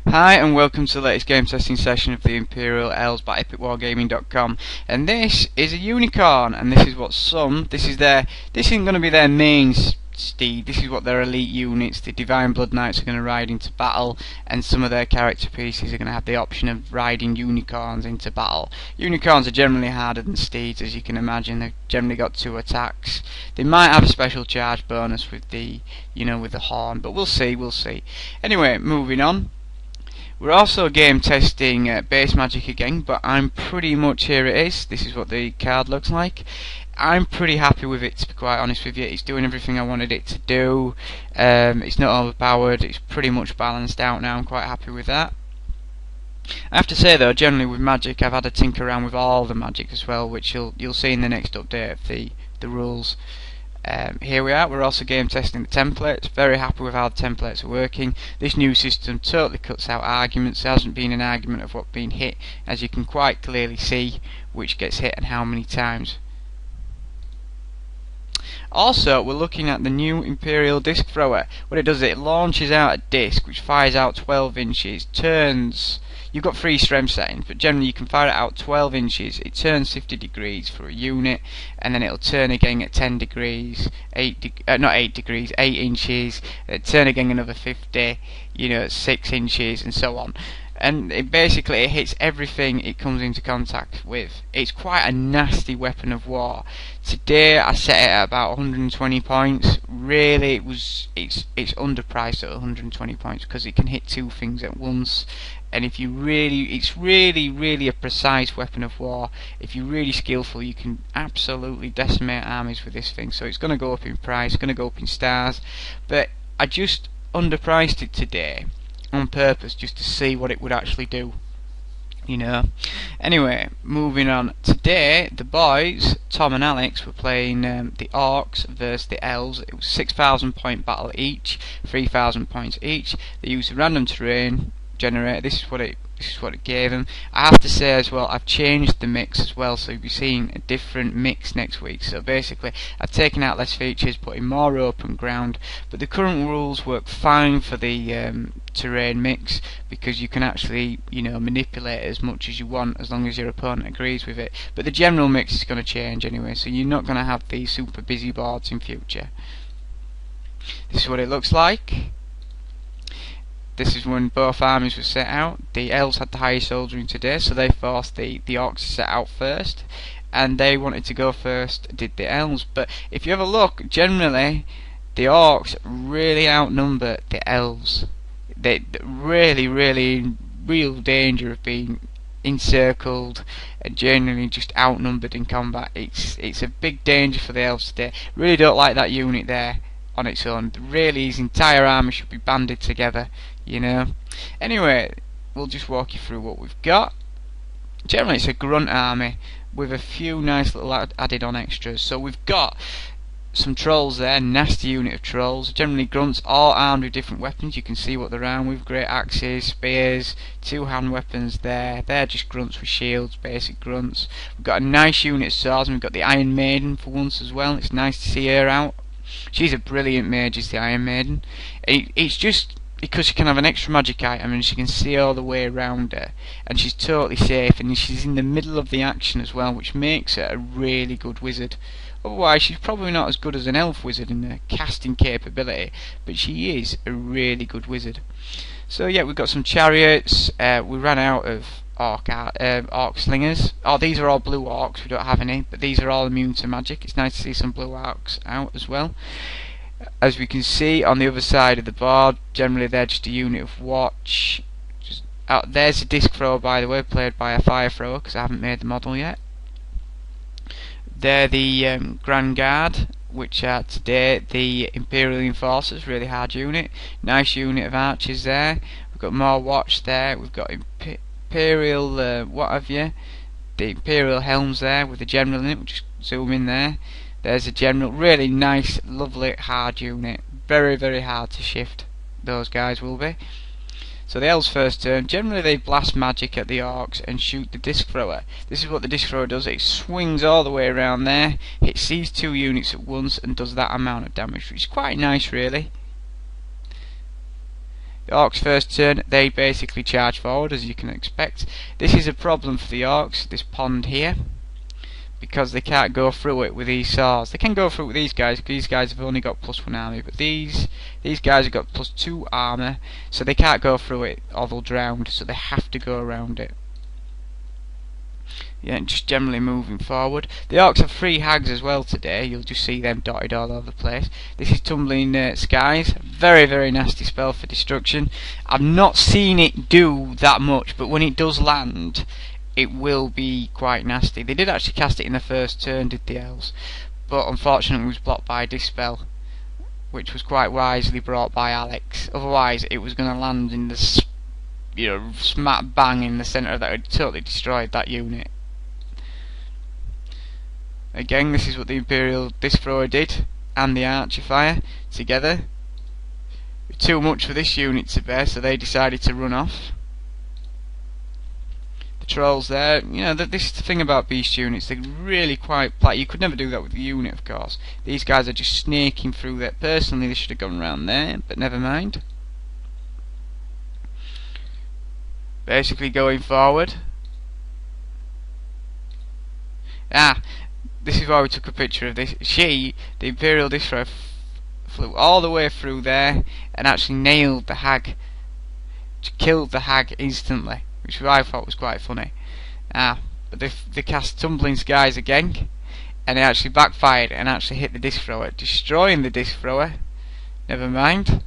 Hi and welcome to the latest game testing session of the Imperial Elves by epicwargaming.com, and this is a unicorn, and this is what this isn't going to be their main steed, this is what their elite units, the Divine Blood Knights, are going to ride into battle, and some of their character pieces are going to have the option of riding unicorns into battle. Unicorns are generally harder than steeds, as you can imagine. They've generally got 2 attacks. They might have a special charge bonus with the horn, but we'll see. Anyway, moving on. We're also game testing base magic again, but I'm pretty much, here it is. This is what the card looks like. I'm pretty happy with it, to be quite honest with you. It's doing everything I wanted it to do. It's not overpowered. It's pretty much balanced out now. I'm quite happy with that. I have to say though, generally with magic, I've had a tinker around with all the magic as well, which you'll see in the next update of the rules. Here we are. We're also game testing the templates. Very happy with how the templates are working. This new system totally cuts out arguments. There hasn't been an argument of what being hit, as you can quite clearly see which gets hit and how many times. Also, we're looking at the new Imperial Disc Thrower. What it does is it launches out a disc which fires out 12 inches, turns. You've got 3 strength settings, but generally you can fire it out 12 inches. It turns 50 degrees for a unit, and then it'll turn again at 10 degrees, 8 inches, turn again another 50, 6 inches, and so on. And it basically hits everything it comes into contact with. It's quite a nasty weapon of war. Today I set it at about 120 points. Really, it's underpriced at 120 points because it can hit 2 things at once. And if it's really a precise weapon of war. If you're really skillful, you can absolutely decimate armies with this thing. So it's going to go up in price, going to go up in stars. But I just underpriced it today on purpose, just to see what it would actually do. Anyway, moving on. Today, the boys, Tom and Alex, were playing the Orcs versus the Elves. It was 6,000 point battle each, 3,000 points each. They used a random terrain generator. This is what it gave them. I have to say as well, I've changed the mix as well, so you'll be seeing a different mix next week. So basically, I've taken out less features, put in more open ground, but the current rules work fine for the terrain mix, because you can actually manipulate it as much as you want as long as your opponent agrees with it. But the general mix is going to change anyway, so you're not going to have these super busy boards in future. This is what it looks like. This is when both armies were set out. The Elves had the highest soldiering today, so they forced the Orcs to set out first, and they wanted to go first, did the Elves. But if you have a look, generally the Orcs really outnumber the Elves. They're really in real danger of being encircled and generally just outnumbered in combat. It's a big danger for the Elves today. Really don't like that unit there on its own. Really, his entire army should be banded together, Anyway, we'll just walk you through what we've got. Generally, it's a grunt army with a few nice little added on extras. So we've got some trolls there, nasty unit of trolls. Generally grunts, all armed with different weapons. You can see what they're armed with: great axes, spears, 2 hand weapons there. They're just grunts with shields, basic grunts. We've got a nice unit of swords, and we've got the Iron Maiden for once as well. It's nice to see her out. She's a brilliant mage, is the Iron Maiden. It's just because she can have an extra magic item and she can see all the way around her, and she's totally safe, and she's in the middle of the action as well, which makes her a really good wizard. Otherwise, she's probably not as good as an elf wizard in the casting capability, but she is a really good wizard. So yeah, we've got some chariots. We ran out of orc slingers. Oh, these are all blue orcs. We don't have any, but these are all immune to magic. It's nice to see some blue orcs out as well. As we can see on the other side of the board, generally they're just a unit of watch. There's a disc thrower, by the way, played by a fire thrower, because I haven't made the model yet. They're the Grand Guard, which are today the Imperial Enforcers, really hard unit. Nice unit of archers there. We've got more watch there. We've got Imperial the Imperial helms there with the general in it. We'll just zoom in there. There's a general, really nice, lovely, hard unit. Very hard to shift, those guys will be. So the Elves first turn, generally they blast magic at the Orcs and shoot the disc thrower. This is what the disc thrower does: it swings all the way around there, hits these 2 units at once and does that amount of damage, which is quite nice really. The Orcs' first turn, they basically charge forward, as you can expect. This is a problem for the Orcs, this pond here, because they can't go through it with these saws. They can go through it with these guys, because these guys have only got +1 army, but these guys have got +2 armor, so they can't go through it or they'll drown, so they have to go around it. Yeah, just generally moving forward. The Orcs have 3 hags as well today. You'll just see them dotted all over the place. This is Tumbling Skies. Very, very nasty spell for destruction. I've not seen it do that much, but when it does land, it will be quite nasty. They did actually cast it in the first turn, did the Elves, but unfortunately it was blocked by Dispel, which was quite wisely brought by Alex. Otherwise, it was going to land in the, smack bang in the centre. That would totally destroyed that unit. Again, this is what the Imperial Disc Thrower did, and the Archer Fire together. Too much for this unit to bear, so they decided to run off. The Trolls there, this is the thing about Beast units, they're really quite like, you could never do that with the unit, of course. These guys are just snaking through there. Personally, they should have gone around there, but never mind. Basically going forward. This is why we took a picture of this. The Imperial Disc Thrower, flew all the way through there and actually nailed the hag. Killed the hag instantly, which I thought was quite funny. But they cast Tumbling Skies again, and it actually backfired and actually hit the Disc Thrower, destroying the Disc Thrower. Never mind.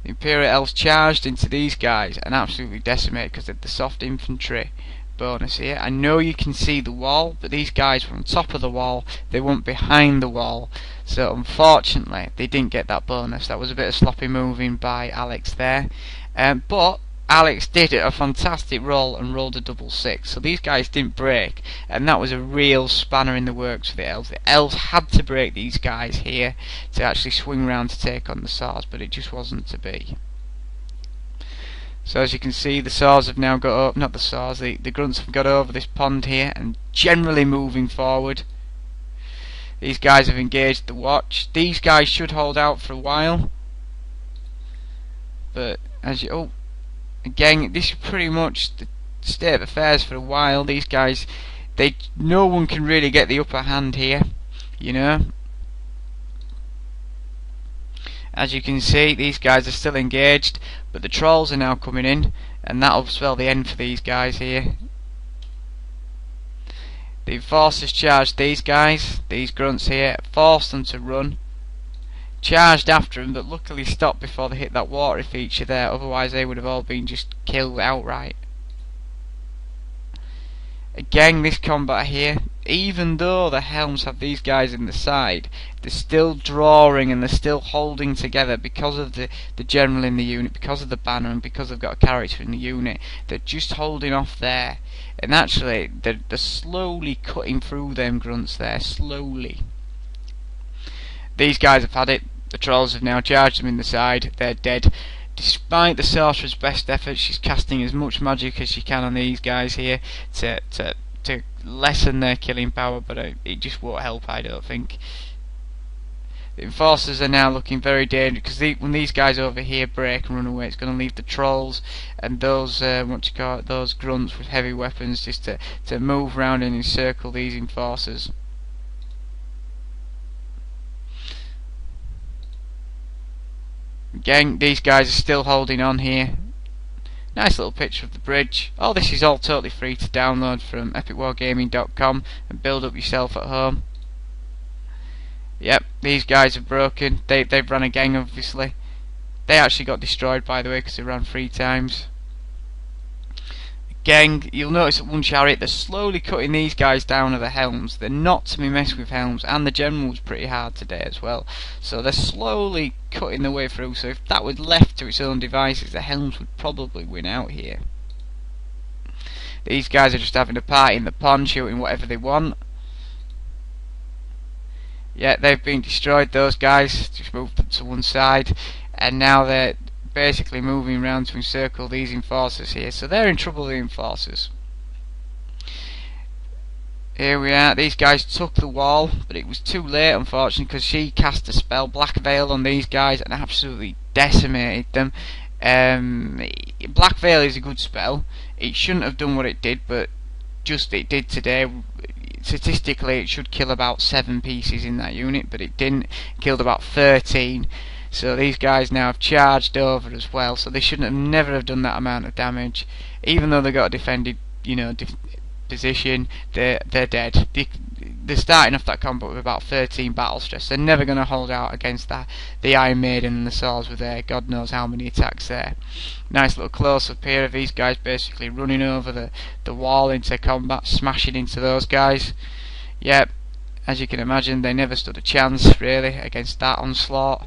The Imperial Elves charged into these guys and absolutely decimated because of the soft infantry bonus here. I know you can see the wall, but these guys were on top of the wall, they weren't behind the wall, so unfortunately they didn't get that bonus. That was a bit of sloppy moving by Alex there, but Alex did a fantastic roll and rolled a double 6, so these guys didn't break, and that was a real spanner in the works for the Elves. The Elves had to break these guys here to actually swing round to take on the Saws, but it just wasn't to be. So as you can see, the Saws have now got not the Saws, the Grunts have got over this pond here and generally moving forward. These guys have engaged the Watch. These guys should hold out for a while, but as you again, this is pretty much the state of affairs for a while. These guys, no one can really get the upper hand here, As you can see, these guys are still engaged, but the Trolls are now coming in, and that'll spell the end for these guys here. The Enforcers charged these guys, these Grunts here, forced them to run. Charged after them, but luckily stopped before they hit that watery feature there, otherwise they would have all been just killed outright. Again, this combat here, even though the Helms have these guys in the side, they're still drawing and they're still holding together because of the general in the unit, because of the banner, and because they've got a character in the unit. They're just holding off there, and actually they're slowly cutting through them Grunts there, slowly. These guys have had it. The Trolls have now charged them in the side. They're dead. Despite the Sorcerer's best efforts, she's casting as much magic as she can on these guys here to lessen their killing power, but it just won't help, I don't think. The Enforcers are now looking very dangerous, because when these guys over here break and run away, it's going to leave the Trolls and those those Grunts with heavy weapons just to move around and encircle these Enforcers. Again, these guys are still holding on here. Nice little picture of the bridge. All this is all totally free to download from epicwargaming.com and build up yourself at home. Yep, these guys are broken. They've run a gang, obviously. They actually got destroyed, by the way, because they ran 3 times. Again, you'll notice at one chariot, they're slowly cutting these guys down to the Helms. They're not to be messed with Helms, and the General was pretty hard today as well. So they're slowly cutting their way through, so if that was left to its own devices, the Helms would probably win out here. These guys are just having a party in the pond, shooting whatever they want. Yeah, they've been destroyed, those guys. Just moved them to one side, and now they're basically moving around to encircle these Enforcers here, so they're in trouble, the Enforcers. Here we are. These guys took the wall, but it was too late, unfortunately, because she cast a spell, Black Veil, on these guys and absolutely decimated them. Black Veil is a good spell. It shouldn't have done what it did, but just it did today. Statistically, it should kill about 7 pieces in that unit, but it didn't. It killed about 13. So these guys now have charged over as well. So they shouldn't have never have done that amount of damage, even though they got a defended, position. They're dead. They're starting off that combat with about 13 battle stress. They're never going to hold out against the Iron Maiden and the swords with their God knows how many attacks there. Nice little close up here of these guys basically running over the wall into combat, smashing into those guys. Yep, as you can imagine, they never stood a chance really against that onslaught.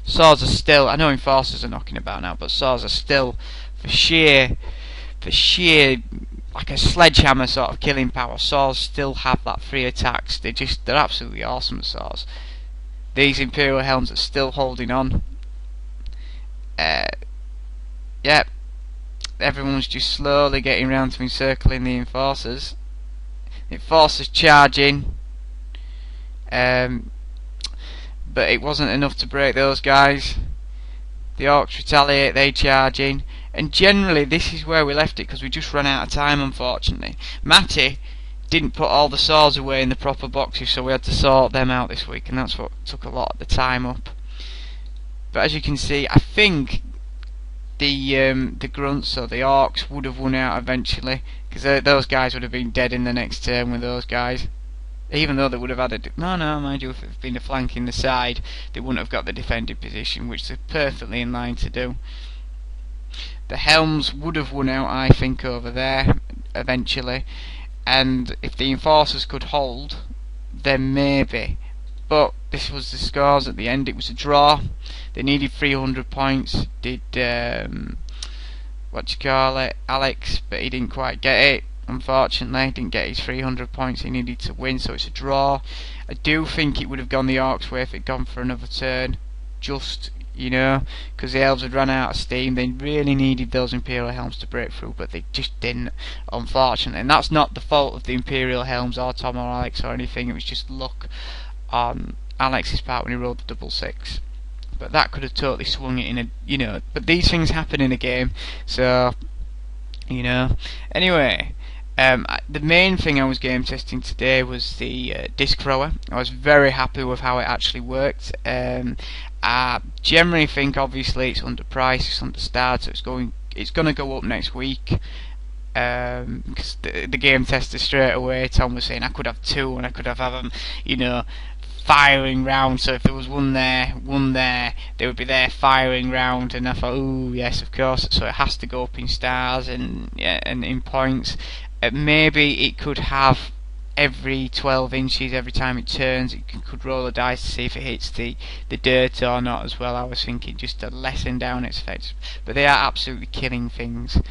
Swords are still, I know enforcers are knocking about now, but swords are still for sheer like a sledgehammer sort of killing power. Swords still have that free attacks. They're absolutely awesome swords. These Imperial Helms are still holding on. Yep, everyone's just slowly getting round to encircling the enforcers. The enforcers charging, but it wasn't enough to break those guys. The orcs retaliate, they charge in, and generally this is where we left it because we just ran out of time, unfortunately. Matty didn't put all the swords away in the proper boxes, so we had to sort them out this week, and that's what took a lot of the time up. But as you can see, I think the grunts or the orcs would have won out eventually, because those guys would have been dead in the next turn with those guys. Even though they would have had mind you, if it had been a flank in the side, they wouldn't have got the defended position, which they're perfectly in line to do. The Helms would have won out, I think, over there eventually, and if the enforcers could hold, then maybe. But this was the scores at the end. It was a draw. They needed 300 points. Did Alex, but he didn't quite get it. Unfortunately, didn't get his 300 points he needed to win, so it's a draw. I do think it would have gone the Orcs' way if it had gone for another turn, just, because the Elves had run out of steam. They really needed those Imperial Helms to break through, but they just didn't, unfortunately. And that's not the fault of the Imperial Helms or Tom or Alex or anything. It was just luck on Alex's part when he rolled the 666. But that could have totally swung it in a, but these things happen in a game, so, Anyway, the main thing I was game testing today was the disc thrower. I was very happy with how it actually worked. I generally think, obviously, it's underpriced, it's understarred, so it's going to go up next week. Because the game tester straight away, Tom was saying I could have 2 and I could have them, firing round. So if there was one there, they would be there firing round. And I thought, oh yes, of course. So it has to go up in stars and in points. Maybe it could have every 12 inches every time it turns. It could roll a dice to see if it hits the dirt or not as well. I was thinking just to lessen down its effects. But they are absolutely killing things.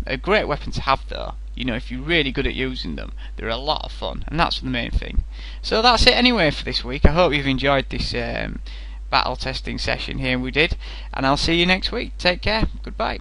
A great weapon to have though. If you're really good at using them, they're a lot of fun, and that's the main thing. So that's it anyway for this week. I hope you've enjoyed this battle testing session here we did, and I'll see you next week. Take care. Goodbye.